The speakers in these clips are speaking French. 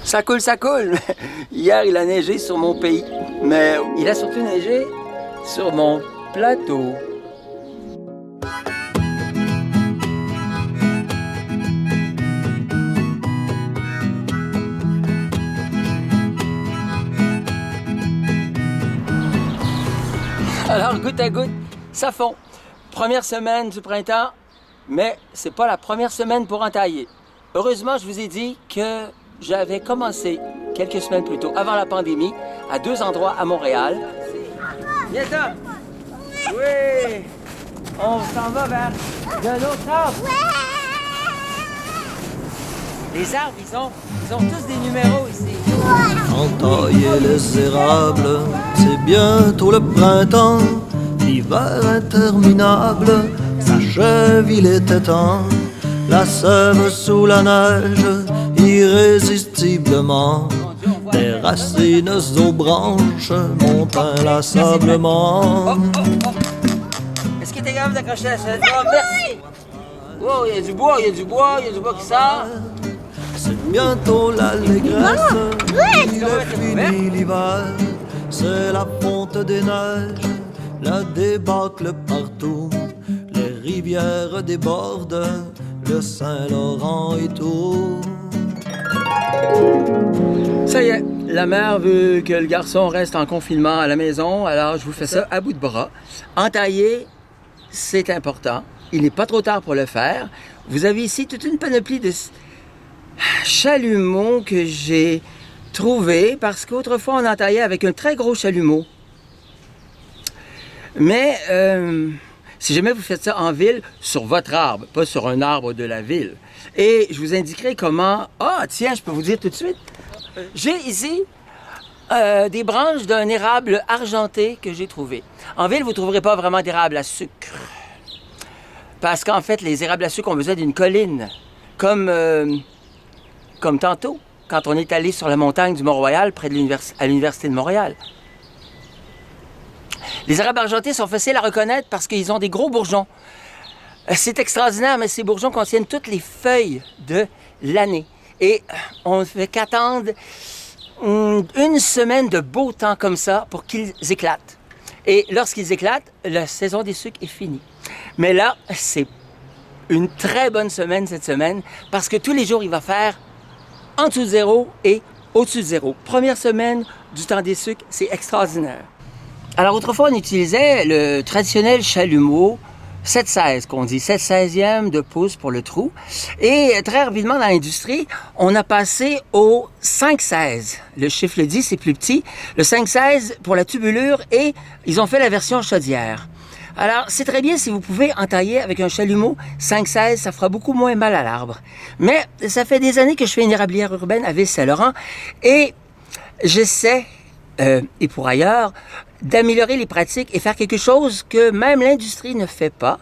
Ça coule, ça coule. Hier, il a neigé sur mon pays, mais il a surtout neigé sur mon plateau. Alors, goutte à goutte, ça fond. Première semaine du printemps, mais c'est pas la première semaine pour entailler. Heureusement, je vous ai dit que j'avais commencé quelques semaines plus tôt, avant la pandémie, à 2 endroits à Montréal. Viens ça! Oui! On s'en va vers de l'autre arbre. Les arbres, ils ont tous des numéros ici. Entailler les érables, c'est bientôt le printemps. L'hiver interminable s'achève, il était temps. La sève sous la neige, irrésistiblement. Des racines aux branches montent inlassablement. Oh, oh, oh. Est-ce qu'il était capable d'accrocher la chaise? Oh, merci! Oh, il y a du bois, il y a du bois, il y a du bois qui sort. C'est bientôt l'allégresse, il est fini l'hiver. C'est la fonte des neiges, la débâcle partout. Les rivières débordent, le Saint-Laurent et tout. Ça y est, la mère veut que le garçon reste en confinement à la maison, alors je vous fais ça à bout de bras. Entailler, c'est important. Il n'est pas trop tard pour le faire. Vous avez ici toute une panoplie de chalumeaux que j'ai trouvés parce qu'autrefois on entaillait avec un très gros chalumeau. Mais si jamais vous faites ça en ville, sur votre arbre, pas sur un arbre de la ville. Et je vous indiquerai comment... Ah, tiens, je peux vous dire tout de suite. J'ai ici des branches d'un érable argenté que j'ai trouvé. En ville, vous ne trouverez pas vraiment d'érable à sucre. Parce qu'en fait, les érables à sucre ont besoin d'une colline. Comme tantôt, quand on est allé sur la montagne du Mont-Royal, près de l'Université de Montréal. Les érables argentés sont faciles à reconnaître parce qu'ils ont des gros bourgeons. C'est extraordinaire, mais ces bourgeons contiennent toutes les feuilles de l'année. Et on ne fait qu'attendre une semaine de beau temps comme ça pour qu'ils éclatent. Et lorsqu'ils éclatent, la saison des sucres est finie. Mais là, c'est une très bonne semaine cette semaine parce que tous les jours, il va faire en dessous de zéro et au-dessus de zéro. Première semaine du temps des sucres, c'est extraordinaire. Alors autrefois, on utilisait le traditionnel chalumeau 7/16 qu'on dit, 7/16e de pouce pour le trou. Et très rapidement dans l'industrie, on a passé au 5/16. Le chiffre le dit, c'est plus petit. Le 5/16 pour la tubulure et ils ont fait la version chaudière. Alors, c'est très bien si vous pouvez entailler avec un chalumeau 5/16, ça fera beaucoup moins mal à l'arbre. Mais ça fait des années que je fais une érablière urbaine à Ville-Saint-Laurent et j'essaie, et pour ailleurs, d'améliorer les pratiques et faire quelque chose que même l'industrie ne fait pas,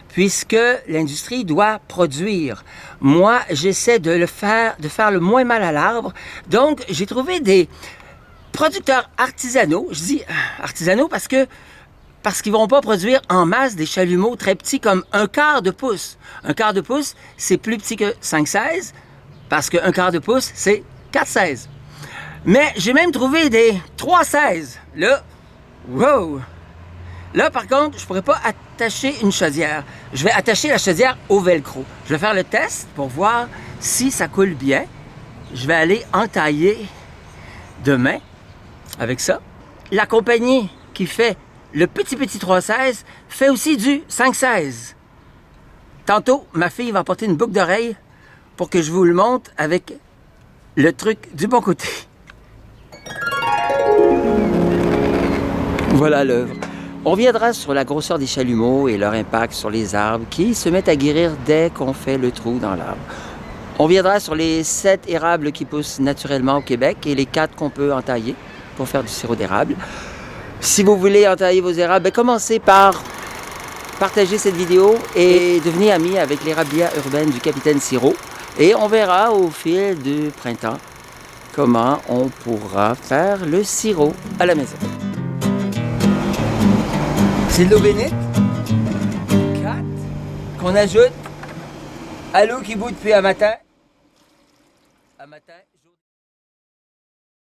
puisque l'industrie doit produire. Moi, j'essaie de faire le moins mal à l'arbre. Donc, j'ai trouvé des producteurs artisanaux. Je dis artisanaux parce qu'ils ne vont pas produire en masse des chalumeaux très petits comme 1/4 de pouce. 1/4 de pouce, c'est plus petit que 5/16, parce que 1/4 de pouce, c'est 4/16. Mais j'ai même trouvé des 3/16. Là, wow! Là, par contre, je ne pourrais pas attacher une chaudière. Je vais attacher la chaudière au velcro. Je vais faire le test pour voir si ça coule bien. Je vais aller entailler demain avec ça. La compagnie qui fait le petit 3/16 fait aussi du 5/16. Tantôt, ma fille va porter une boucle d'oreille pour que je vous le montre avec le truc du bon côté. Voilà l'œuvre. On reviendra sur la grosseur des chalumeaux et leur impact sur les arbres qui se mettent à guérir dès qu'on fait le trou dans l'arbre. On reviendra sur les 7 érables qui poussent naturellement au Québec et les 4 qu'on peut entailler pour faire du sirop d'érable. Si vous voulez entailler vos érables, commencez par partager cette vidéo et devenir ami avec l'érablière urbaine du Capitaine Sirop. Et on verra au fil du printemps comment on pourra faire le sirop à la maison. C'est de l'eau bénite, 4, qu'on ajoute à l'eau qui bout depuis un matin.